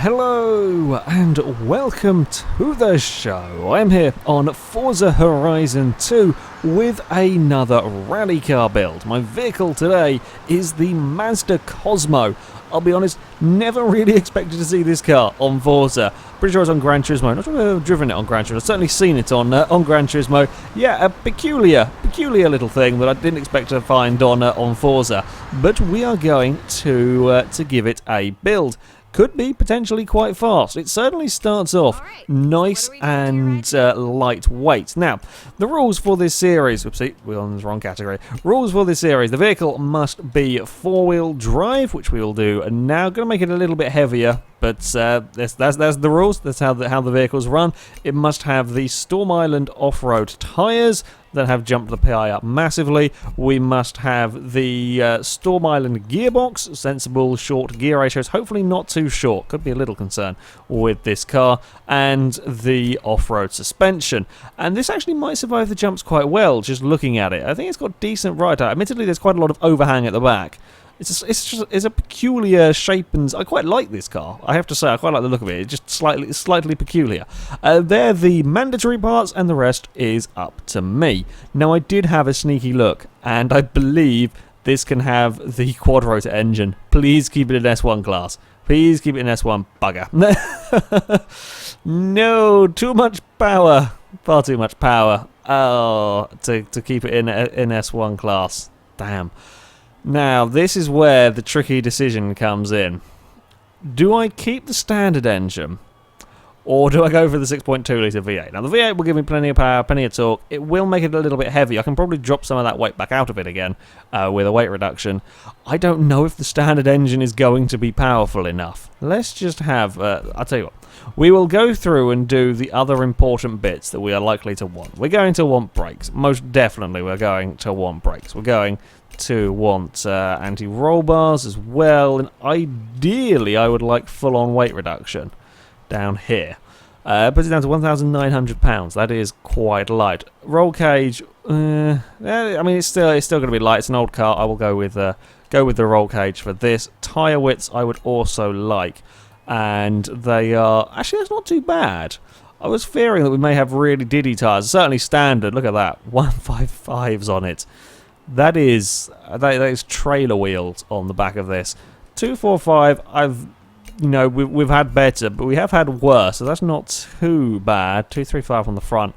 Hello and welcome to the show. I'm here on Forza Horizon 2 with another rally car build. My vehicle today is the Mazda Cosmo. I'll be honest, never really expected to see this car on Forza. Pretty sure it's on Gran Turismo. Not sure I've driven it on Gran Turismo. I've certainly seen it on Gran Turismo. Yeah, a peculiar little thing that I didn't expect to find on Forza. But we are going to give it a build. Could be potentially quite fast. It certainly starts off nice and lightweight. Now, the rules for this series, oopsie, we're on the wrong category. Rules for this series, the vehicle must be four-wheel drive, which we will do now. Going to make it a little bit heavier, but that's the rules. That's how the vehicles run. It must have the Storm Island off-road tyres that have jumped the PI up massively. We must have the Storm Island gearbox, sensible short gear ratios, hopefully not too short, could be a little concern with this car, and the off-road suspension. And this actually might survive the jumps quite well, just looking at it. I think it's got decent ride height. Admittedly, there's quite a lot of overhang at the back. It's a peculiar shape, and I quite like this car. I have to say, I quite like the look of it. It's just slightly peculiar. They're the mandatory parts, and the rest is up to me. Now, I did have a sneaky look, and I believe this can have the quad rotor engine. Please keep it in S1 class. Please keep it in S1, bugger. No, too much power. Far too much power. Oh, to keep it in S1 class. Damn. Now, this is where the tricky decision comes in. Do I keep the standard engine, or do I go for the 6.2 litre V8? Now, the V8 will give me plenty of power, plenty of torque. It will make it a little bit heavy. I can probably drop some of that weight back out of it again with a weight reduction. I don't know if the standard engine is going to be powerful enough. Let's just have... I'll tell you what. We will go through and do the other important bits that we are likely to want. We're going to want brakes. Most definitely we're going to want brakes. We're going to want anti-roll bars as well, and ideally I would like full-on weight reduction down here. Puts it down to £1,900. That is quite light. Roll cage, I mean it's still going to be light. It's an old car. I will go with the roll cage for this. Tyre widths I would also like, and they are actually that's not too bad. I was fearing that we may have really diddy tyres. Certainly standard. Look at that, 155s on it. That is trailer wheels on the back of this. 245. We've had better, but we have had worse, so that's not too bad. 235 on the front.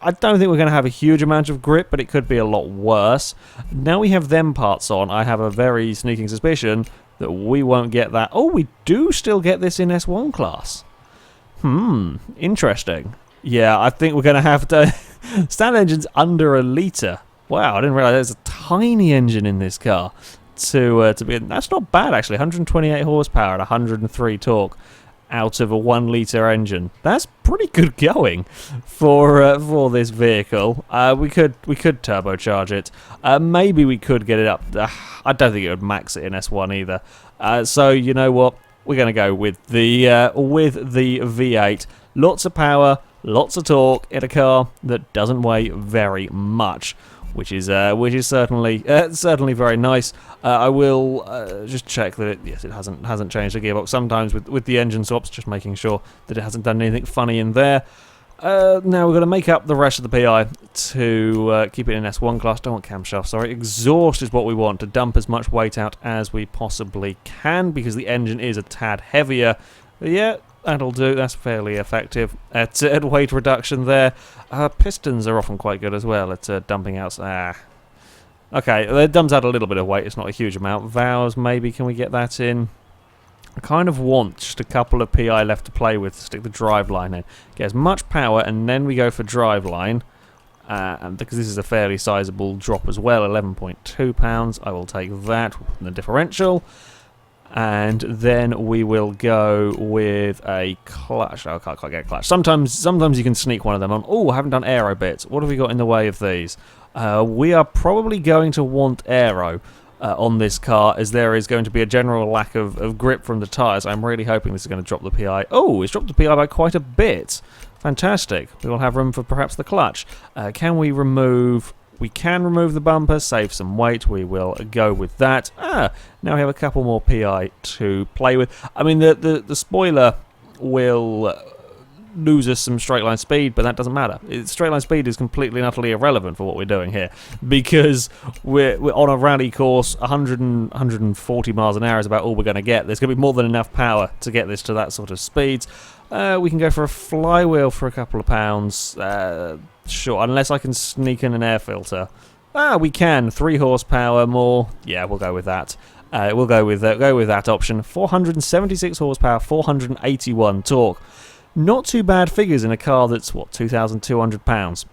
I don't think we're going to have a huge amount of grip, but it could be a lot worse. Now we have them parts on. I have a very sneaking suspicion that we won't get that. Oh, we do still get this in S1 class. Interesting. Yeah, I think we're going to have to... Standard engine's under a litre. Wow, I didn't realise there's a tiny engine in this car to be. That's not bad actually. 128 horsepower and 103 torque out of a 1 litre engine. That's pretty good going for this vehicle. We could turbocharge it. Maybe we could get it up. I don't think it would max it in S1 either. So you know what? We're going to go with the V8. Lots of power, lots of torque in a car that doesn't weigh very much. Which is certainly very nice. I will just check that it hasn't changed the gearbox. Sometimes with the engine swaps, just making sure that it hasn't done anything funny in there. Now we're going to make up the rest of the PI to keep it in S1 class. Don't want camshaft, sorry. Exhaust is what we want, to dump as much weight out as we possibly can, because the engine is a tad heavier. But yeah, that'll do. That's fairly effective at weight reduction there. Pistons are often quite good as well at dumping out. Okay, it dumps out a little bit of weight. It's not a huge amount. Valves, maybe. Can we get that in? I kind of want just a couple of PI left to play with to stick the driveline in. Get as much power, and then we go for driveline. And because this is a fairly sizable drop as well, 11.2 pounds. I will take that from the differential. And then we will go with a clutch. Oh, I can't quite get a clutch. Sometimes you can sneak one of them on. Oh, I haven't done aero bits. What have we got in the way of these? We are probably going to want aero on this car, as there is going to be a general lack of grip from the tyres. I'm really hoping this is going to drop the PI. Oh, it's dropped the PI by quite a bit. Fantastic. We will have room for perhaps the clutch. Can we remove We can remove the bumper, save some weight. We will go with that. Now we have a couple more PI to play with. I mean, the spoiler will lose us some straight line speed, but that doesn't matter. Straight line speed is completely and utterly irrelevant for what we're doing here, because we're on a rally course. 140 miles an hour is about all we're going to get. There's going to be more than enough power to get this to that sort of speeds. We can go for a flywheel for a couple of pounds. Sure, unless I can sneak in an air filter. We can. 3 horsepower more. Yeah, we'll go with that. We'll go with that option. 476 horsepower, 481 torque. Not too bad figures in a car that's, what, £2,200.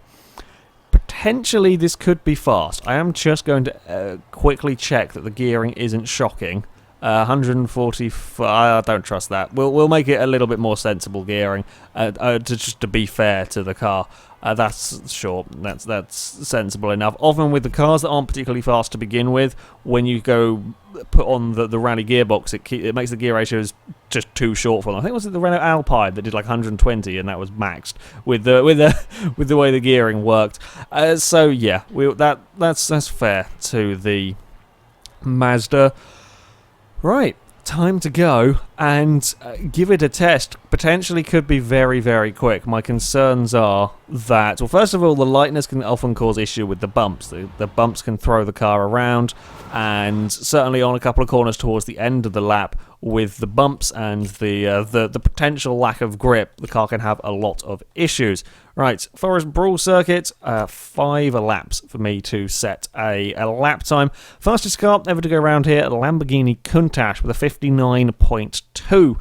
Potentially this could be fast. I am just going to quickly check that the gearing isn't shocking. 145. I don't trust that. We'll make it a little bit more sensible gearing, just to be fair to the car. That's sure. That's sensible enough. Often with the cars that aren't particularly fast to begin with, when you go put on the rally gearbox, it makes the gear ratios just too short for them. I think it was the Renault Alpine that did like 120, and that was maxed with the way the gearing worked. So yeah, that's fair to the Mazda. Right, time to go and give it a test. Potentially could be very, very quick. My concerns are that, well, first of all, the lightness can often cause issue with the bumps. The bumps can throw the car around, and certainly on a couple of corners towards the end of the lap, with the bumps and the potential lack of grip, the car can have a lot of issues. Right, Forest Brawl Circuit, 5 laps for me to set a lap time. Fastest car ever to go around here, a Lamborghini Countach with a 59.2.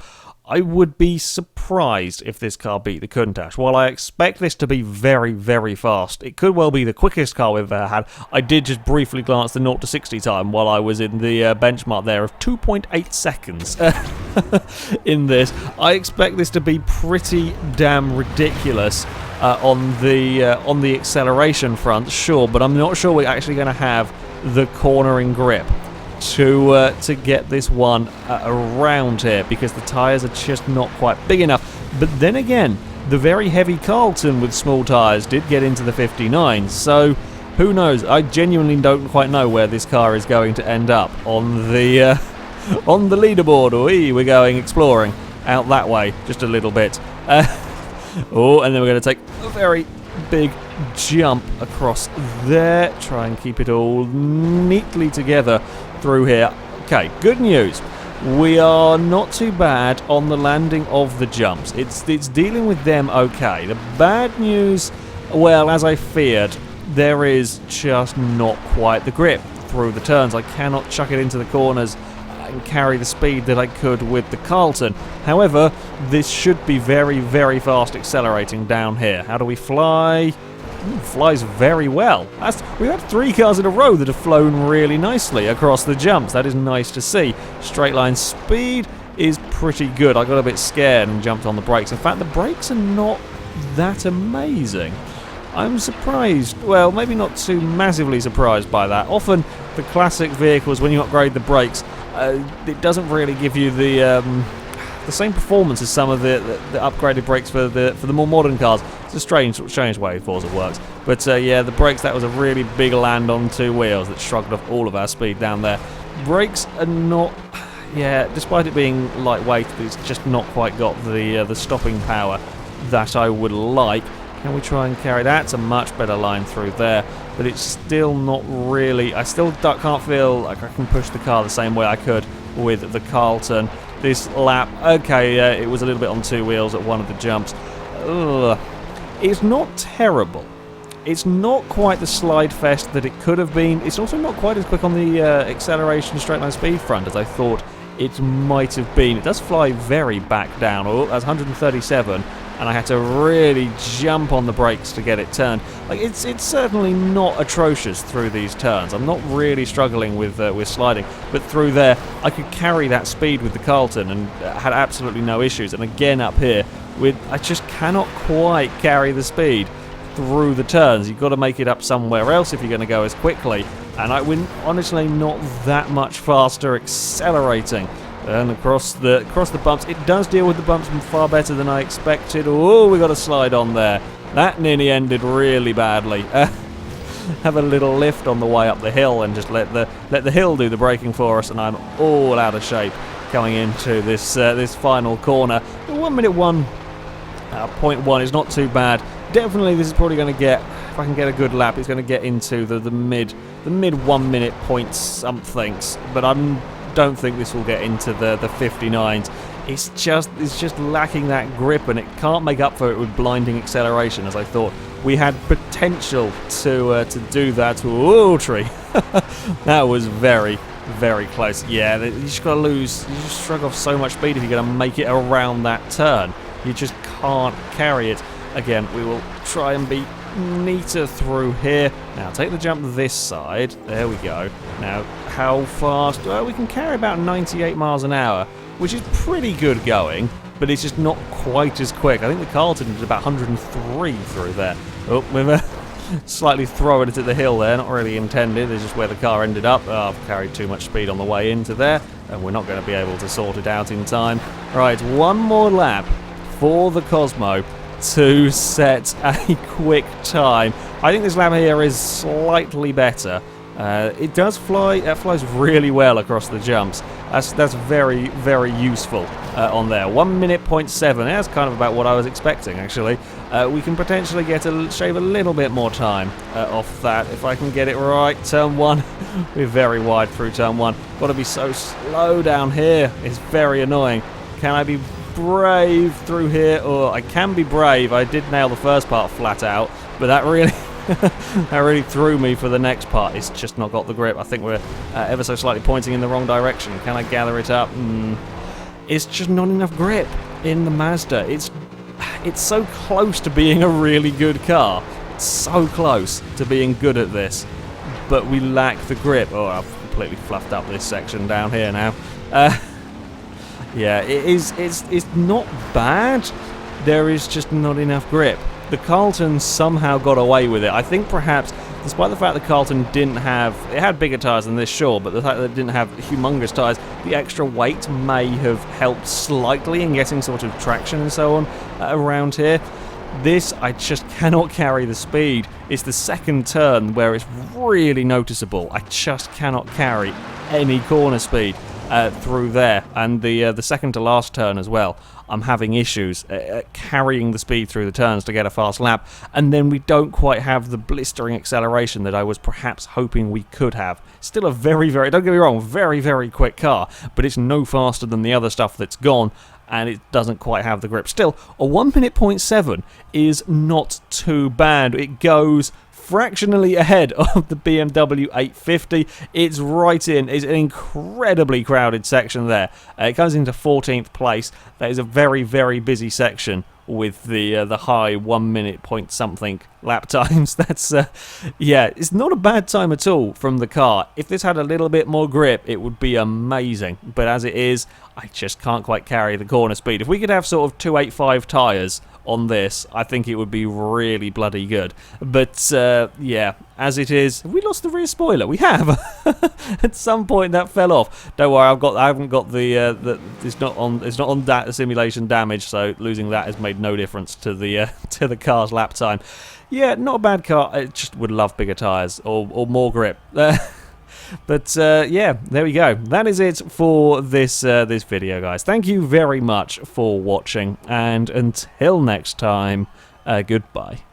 I would be surprised if this car beat the Countach. While I expect this to be very, very fast, it could well be the quickest car we've ever had. I did just briefly glance the 0 to 60 time while I was in the benchmark there of 2.8 seconds in this. I expect this to be pretty damn ridiculous on the acceleration front, sure, but I'm not sure we're actually going to have the cornering grip to get this one around here, because the tyres are just not quite big enough. But then again, the very heavy Carlton with small tyres did get into the 59, so who knows? I genuinely don't quite know where this car is going to end up on the leaderboard. We're going exploring out that way just a little bit. And then we're going to take a very big jump across there. Try and keep it all neatly together through here. Okay, good news. We are not too bad on the landing of the jumps. It's dealing with them okay. The bad news, well, as I feared, there is just not quite the grip through the turns. I cannot chuck it into the corners and carry the speed that I could with the Carlton. However, this should be very, very fast accelerating down here. How do we fly? Flies very well. We've had 3 cars in a row that have flown really nicely across the jumps. That is nice to see. Straight line speed is pretty good. I got a bit scared and jumped on the brakes. In fact, the brakes are not that amazing. I'm surprised, well, maybe not too massively surprised by that. Often the classic vehicles, when you upgrade the brakes, it doesn't really give you the same performance as some of the upgraded brakes for the more modern cars. It's a strange way Forza works. But yeah, the brakes, that was a really big land on 2 wheels that shrugged off all of our speed down there. Brakes are not, yeah, despite it being lightweight, it's just not quite got the stopping power that I would like. Can we try and carry that? It's a much better line through there, but it's still not really. I still can't feel like I can push the car the same way I could with the Carlton. This lap, okay, it was a little bit on 2 wheels at one of the jumps. It's not terrible. It's not quite the slide fest that it could have been. It's also not quite as quick on the acceleration straight line speed front as I thought it might have been. It does fly very back down. Oh, that's 137, and I had to really jump on the brakes to get it turned. Like it's certainly not atrocious through these turns. I'm not really struggling with sliding, but through there I could carry that speed with the Carlton and had absolutely no issues. And again up here, I just cannot quite carry the speed through the turns. You've got to make it up somewhere else if you're going to go as quickly. And I went honestly not that much faster accelerating. And across the bumps, it does deal with the bumps far better than I expected. Oh, we got a slide on there. That nearly ended really badly. have a little lift on the way up the hill and just let the hill do the braking for us, and I'm all out of shape coming into this this final corner. 1 minute 1.1 is not too bad. Definitely, this is probably going to get, if I can get a good lap, it's going to get into the mid 1 minute point somethings, but I don't think this will get into the 59s. It's just lacking that grip, and it can't make up for it with blinding acceleration, as I thought we had potential to do that. Ooh, tree. That was very, very close. Yeah, you just got to lose. You just shrug off so much speed if you're going to make it around that turn. You just can't carry it. Again, we will try and be neater through here. Now, take the jump this side. There we go. Now, how fast? Well, we can carry about 98 miles an hour, which is pretty good going, but it's just not quite as quick. I think the Carlton did about 103 through there. Oh, we're slightly throwing it at the hill there. Not really intended. It's just where the car ended up. Oh, I've carried too much speed on the way into there, and we're not going to be able to sort it out in time. Right, one more lap for the Cosmo to set a quick time. I think this lap here is slightly better. It does fly. It flies really well across the jumps. That's very, very useful on there. 1 minute 0.7. That's kind of about what I was expecting, actually. We can potentially shave a little bit more time off that if I can get it right. Turn 1. We're very wide through turn 1. Got to be so slow down here. It's very annoying. Can I be brave through here? Oh, I can be brave. I did nail the first part flat out, but that really that really threw me for the next part. It's just not got the grip. I think we're ever so slightly pointing in the wrong direction. Can I gather it up? It's just not enough grip in the Mazda. It's so close to being a really good car. It's so close to being good at this, but we lack the grip. Oh, I've completely fluffed up this section down here now. Yeah, it's not bad. There is just not enough grip. The Carlton somehow got away with it. I think perhaps, despite the fact the Carlton didn't have... It had bigger tyres than this, sure, but the fact that it didn't have humongous tyres, the extra weight may have helped slightly in getting sort of traction and so on around here. This, I just cannot carry the speed. It's the second turn where it's really noticeable. I just cannot carry any corner speed through there, and the second to last turn as well. I'm having issues carrying the speed through the turns to get a fast lap, and then we don't quite have the blistering acceleration that I was perhaps hoping we could have. Still a very, very, don't get me wrong, very, very quick car, but it's no faster than the other stuff that's gone, and it doesn't quite have the grip. Still, a 1 minute 0.7 is not too bad. It goes fractionally ahead of the BMW 850. It's right in. It's an incredibly crowded section there. It comes into 14th place. That is a very, very busy section with the high 1 minute point something lap times. That's yeah, it's not a bad time at all from the car. If this had a little bit more grip, it would be amazing. But as it is, I just can't quite carry the corner speed. If we could have sort of 285 tyres on this, I think it would be really bloody good. But yeah, as it is, have we lost the rear spoiler? We have. At some point that fell off. Don't worry, I haven't got the it's not on that simulation damage, so losing that has made no difference to the car's lap time. Yeah, not a bad car. I just would love bigger tyres or more grip. But yeah, there we go. That is it for this this video, guys. Thank you very much for watching, and until next time, goodbye.